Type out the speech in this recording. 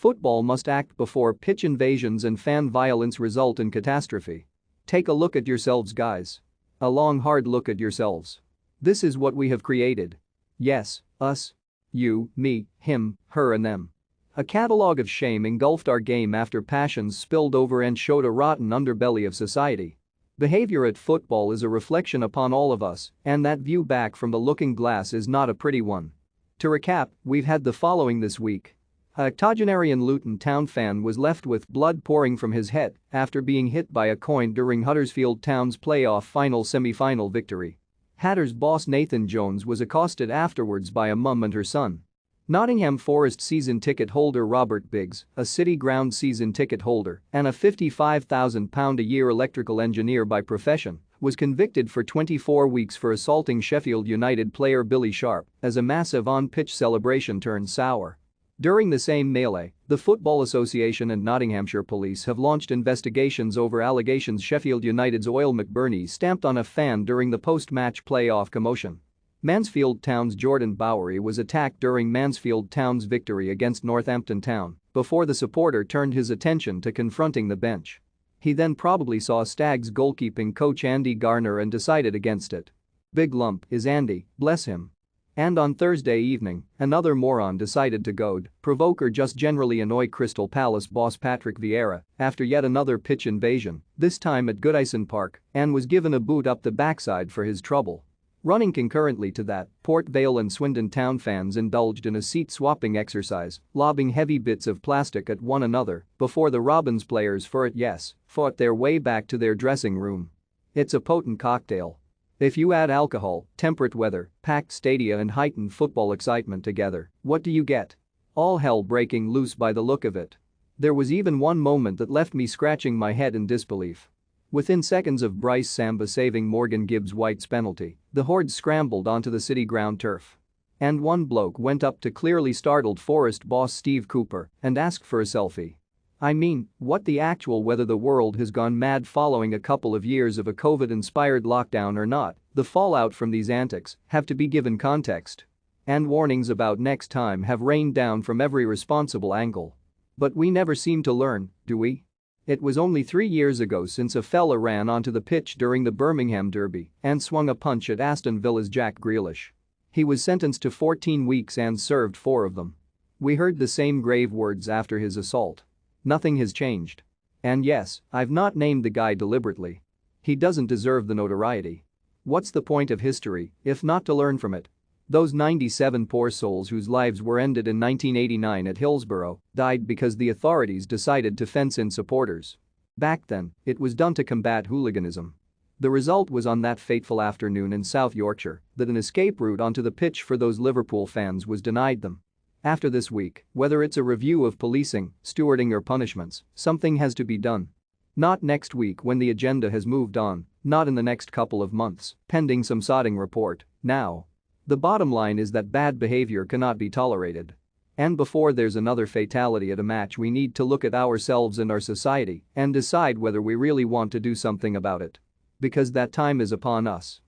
Football must act before pitch invasions and fan violence result in catastrophe. Take a look at yourselves, guys. A long hard look at yourselves. This is what we have created. Yes, us. You, me, him, her and them. A catalogue of shame engulfed our game after passions spilled over and showed a rotten underbelly of society. Behavior at football is a reflection upon all of us, and that view back from the looking glass is not a pretty one. To recap, we've had the following this week. A octogenarian Luton Town fan was left with blood pouring from his head after being hit by a coin during Huddersfield Town's playoff final semi-final victory. Hatters boss Nathan Jones was accosted afterwards by a mum and her son. Nottingham Forest season ticket holder Robert Biggs, a City Ground season ticket holder and a £55,000 a year electrical engineer by profession, was convicted for 24 weeks for assaulting Sheffield United player Billy Sharp as a massive on-pitch celebration turned sour. During the same melee, the Football Association and Nottinghamshire Police have launched investigations over allegations Sheffield United's Oil McBurney stamped on a fan during the post-match playoff commotion. Mansfield Town's Jordan Bowery was attacked during Mansfield Town's victory against Northampton Town before the supporter turned his attention to confronting the bench. He then probably saw Stags goalkeeping coach Andy Garner and decided against it. Big lump is Andy, bless him. And on Thursday evening, another moron decided to goad, provoke or just generally annoy Crystal Palace boss Patrick Vieira after yet another pitch invasion, this time at Goodison Park, and was given a boot up the backside for his trouble. Running concurrently to that, Port Vale and Swindon Town fans indulged in a seat-swapping exercise, lobbing heavy bits of plastic at one another before the Robins players fought their way back to their dressing room. It's a potent cocktail. If you add alcohol, temperate weather, packed stadia and heightened football excitement together, what do you get? All hell breaking loose by the look of it. There was even one moment that left me scratching my head in disbelief. Within seconds of Bryce Samba saving Morgan Gibbs-White's penalty, the horde scrambled onto the City Ground turf. And one bloke went up to clearly startled Forest boss Steve Cooper and asked for a selfie. I mean, what the actual whether the world has gone mad following a couple of years of a COVID-inspired lockdown or not, the fallout from these antics have to be given context. And warnings about next time have rained down from every responsible angle. But we never seem to learn, do we? It was only 3 years ago since a fella ran onto the pitch during the Birmingham Derby and swung a punch at Aston Villa's Jack Grealish. He was sentenced to 14 weeks and served 4 of them. We heard the same grave words after his assault. Nothing has changed. And yes, I've not named the guy deliberately. He doesn't deserve the notoriety. What's the point of history if not to learn from it? Those 97 poor souls whose lives were ended in 1989 at Hillsborough died because the authorities decided to fence in supporters. Back then, it was done to combat hooliganism. The result was on that fateful afternoon in South Yorkshire that an escape route onto the pitch for those Liverpool fans was denied them. After this week, whether it's a review of policing, stewarding or punishments, something has to be done. Not next week when the agenda has moved on, not in the next couple of months, pending some sodding report, now. The bottom line is that bad behavior cannot be tolerated. And before there's another fatality at a match, we need to look at ourselves and our society and decide whether we really want to do something about it. Because that time is upon us.